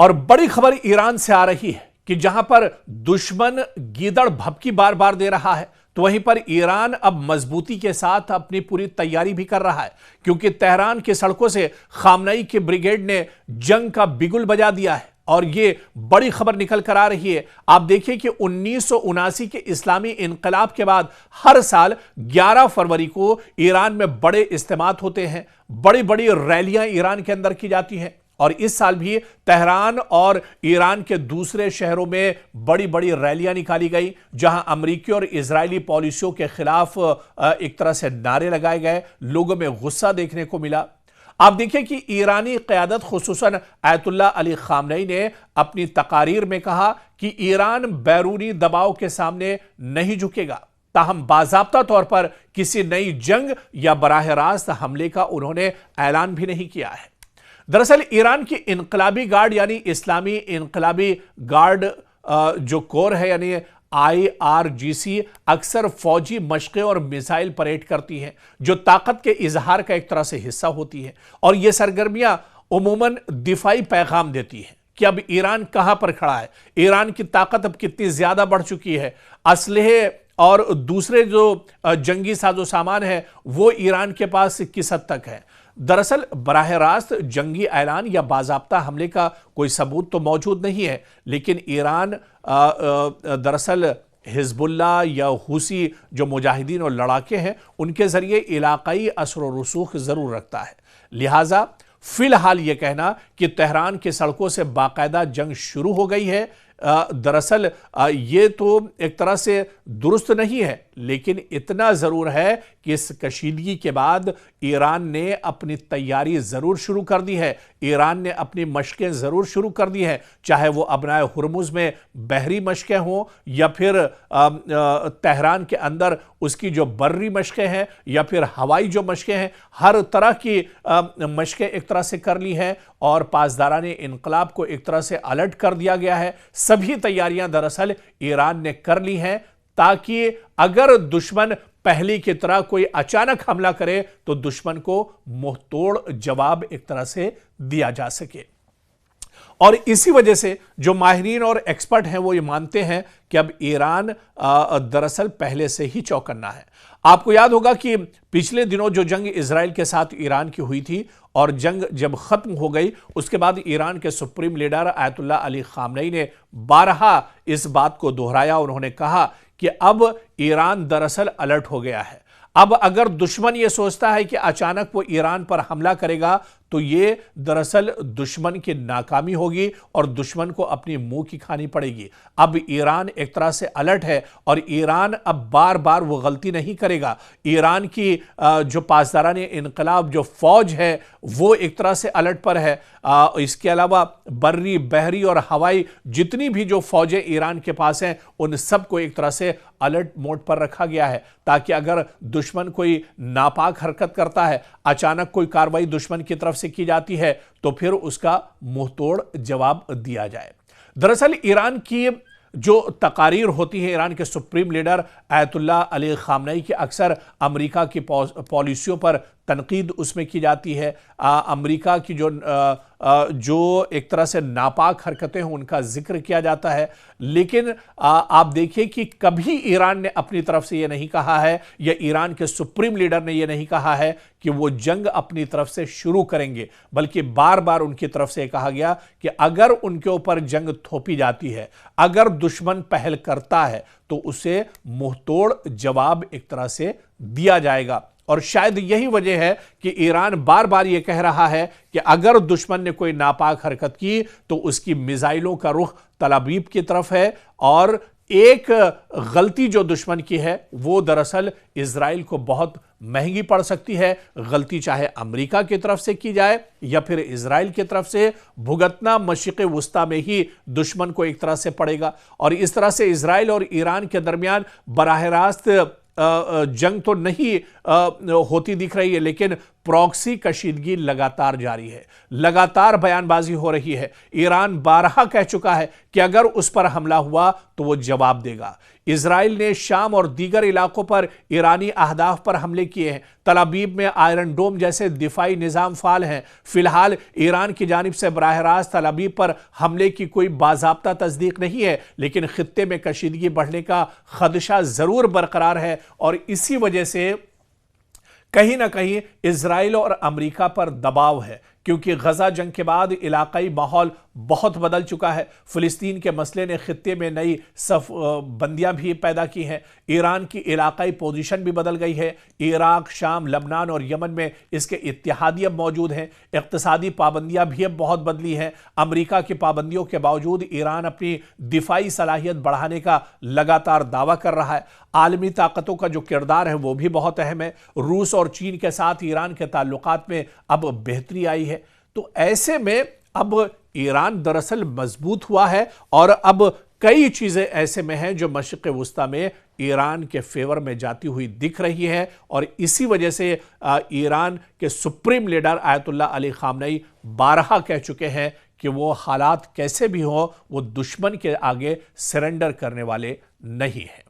और बड़ी खबर ईरान से आ रही है कि जहां पर दुश्मन गीदड़ भभकी बार बार दे रहा है, तो वहीं पर ईरान अब मजबूती के साथ अपनी पूरी तैयारी भी कर रहा है, क्योंकि तेहरान की सड़कों से खामनेई के ब्रिगेड ने जंग का बिगुल बजा दिया है। और ये बड़ी खबर निकल कर आ रही है। आप देखिए कि 1979 के इस्लामी इनकलाब के बाद हर साल 11 फरवरी को ईरान में बड़े इज्तिमात होते हैं, बड़ी बड़ी रैलियां ईरान के अंदर की जाती हैं। और इस साल भी तेहरान और ईरान के दूसरे शहरों में बड़ी बड़ी रैलियां निकाली गई, जहां अमेरिकी और इजरायली पॉलिसियों के खिलाफ एक तरह से नारे लगाए गए। लोगों में गुस्सा देखने को मिला। आप देखिए कि ईरानी क़यादत खुसूसन आयतुल्लाह अली खामनेई ने अपनी तकारीर में कहा कि ईरान बैरूनी दबाव के सामने नहीं झुकेगा, ताहम बाज़ाब्ता तौर पर किसी नई जंग या बराह रास्त हमले का उन्होंने ऐलान भी नहीं किया है। दरअसल ईरान की इनकलाबी गार्ड यानी इस्लामी इनकलाबी गार्ड जो कोर है यानी IRGC अक्सर फौजी मशक़ें और मिसाइल परेड करती हैं, जो ताकत के इजहार का एक तरह से हिस्सा होती है। और ये सरगर्मियां उमूमन दिफाई पैगाम देती हैं कि अब ईरान कहां पर खड़ा है, ईरान की ताकत अब कितनी ज्यादा बढ़ चुकी है, असलहे और दूसरे जो जंगी साजो सामान है वो ईरान के पास किस हद तक है। दरअसल बराह रास्त जंगी ऐलान या बाज़ाब्ता हमले का कोई सबूत तो मौजूद नहीं है, लेकिन ईरान दरअसल हिजबुल्लाह या हुसी जो मुजाहिदीन और लड़ाके हैं उनके जरिए इलाकाई असर व रसूख जरूर रखता है। लिहाजा फिलहाल यह कहना कि तेहरान की सड़कों से बाकायदा जंग शुरू हो गई है, दरअसल ये तो एक तरह से दुरुस्त नहीं है, लेकिन इतना ज़रूर है कि इस कशीदगी के बाद ईरान ने अपनी तैयारी ज़रूर शुरू कर दी है, ईरान ने अपनी मशक़ें ज़रूर शुरू कर दी हैं, चाहे वो अबनाए हुर्मुज़ में बहरी मशक़ें हों या फिर तेहरान के अंदर उसकी जो बर्री मशक़ें हैं या फिर हवाई जो मशक़ें हैं, हर तरह की मशक़ें एक तरह से कर ली हैं और पासदाराने इनकलाब को एक तरह से अलर्ट कर दिया गया है। सभी तैयारियां दरअसल ईरान ने कर ली हैं, ताकि अगर दुश्मन पहली की तरह कोई अचानक हमला करे तो दुश्मन को मुंहतोड़ जवाब एक तरह से दिया जा सके। और इसी वजह से जो माहिरीन और एक्सपर्ट हैं वो ये मानते हैं कि अब ईरान दरअसल पहले से ही चौकन्ना है। आपको याद होगा कि पिछले दिनों जो जंग इजराइल के साथ ईरान की हुई थी और जंग जब खत्म हो गई, उसके बाद ईरान के supreme leader Ayatollah Ali Khamenei ने बारहा इस बात को दोहराया। उन्होंने कहा कि अब ईरान दरअसल अलर्ट हो गया है। अब अगर दुश्मन ये सोचता है कि अचानक वो ईरान पर हमला करेगा तो ये दरअसल दुश्मन की नाकामी होगी और दुश्मन को अपनी मुंह की खानी पड़ेगी। अब ईरान एक तरह से अलर्ट है और ईरान अब बार बार वो गलती नहीं करेगा। ईरान की जो पासदाराने इनकलाब जो फौज है वो एक तरह से अलर्ट पर है। इसके अलावा बर्री, बहरी और हवाई जितनी भी जो फौजें ईरान के पास हैं उन सबको एक तरह से अलर्ट मोड पर रखा गया है, ताकि अगर दुश्मन कोई नापाक हरकत करता है, अचानक कोई कार्रवाई दुश्मन की तरफ से की जाती है, तो फिर उसका मुंहतोड़ जवाब दिया जाए। दरअसल ईरान की जो तकारीर होती है, ईरान के supreme leader Ayatollah Ali Khamenei की अक्सर अमेरिका की पॉलिसियों पर तनकीद उसमें की जाती है। अमेरिका की जो एक तरह से नापाक हरकतें हैं उनका जिक्र किया जाता है, लेकिन आप देखिए कि कभी ईरान ने अपनी तरफ से यह नहीं कहा है या ईरान के सुप्रीम लीडर ने यह नहीं कहा है कि वो जंग अपनी तरफ से शुरू करेंगे, बल्कि बार बार उनकी तरफ से कहा गया कि अगर उनके ऊपर जंग थोपी जाती है, अगर दुश्मन पहल करता है तो उसे मुंहतोड़ जवाब एक तरह से दिया जाएगा। और शायद यही वजह है कि ईरान बार बार यह कह रहा है कि अगर दुश्मन ने कोई नापाक हरकत की तो उसकी मिसाइलों का रुख तल अवीव की तरफ है। और एक गलती जो दुश्मन की है वो दरअसल इजराइल को बहुत महंगी पड़ सकती है। गलती चाहे अमेरिका की तरफ से की जाए या फिर इजराइल की तरफ से, भुगतना मशरिक़ वुस्ता में ही दुश्मन को एक तरह से पड़ेगा। और इस तरह से इजराइल और ईरान के दरमियान बराह रास्त जंग तो नहीं होती दिख रही है, लेकिन प्रॉक्सी कशीदगी लगातार जारी है, लगातार बयानबाजी हो रही है। ईरान बारहा कह चुका है कि अगर उस पर हमला हुआ तो वो जवाब देगा। इजराइल ने शाम और दीगर इलाकों पर ईरानी अहदाफ पर हमले किए हैं। तल अबीब में आयरन डोम जैसे दिफाई निजाम फाल हैं। फिलहाल ईरान की जानिब से बराह रास्त तल अबीब पर हमले की कोई बाज़ाब्ता तस्दीक नहीं है, लेकिन खित्ते में कशीदगी बढ़ने का खदशा जरूर बरकरार है और इसी वजह से कहीं ना कहीं इजराइल और अमेरिका पर दबाव है, क्योंकि गजा जंग के बाद इलाकाई माहौल बहुत बदल चुका है। फिलिस्तीन के मसले ने खित्ते में नई बंदियां भी पैदा की हैं। ईरान की इलाकाई पोजीशन भी बदल गई है। इराक, शाम, लबनान और यमन में इसके इत्तेहादी अब मौजूद हैं। इक्तिसादी पाबंदियां भी अब बहुत बदली हैं। अमेरिका की पाबंदियों के बावजूद ईरान अपनी दिफाई सलाहियत बढ़ाने का लगातार दावा कर रहा है। आलमी ताकतों का जो किरदार है वो भी बहुत अहम है। रूस और चीन के साथ ईरान के ताल्लुकात में अब बेहतरी आई है। तो ऐसे में अब ईरान दरअसल मजबूत हुआ है और अब कई चीजें ऐसे में हैं जो मशरिक़ वुस्ता में ईरान के फेवर में जाती हुई दिख रही है। और इसी वजह से ईरान के supreme leader Ayatollah Ali Khamenei बारहा कह चुके हैं कि वो हालात कैसे भी हो वो दुश्मन के आगे सरेंडर करने वाले नहीं हैं।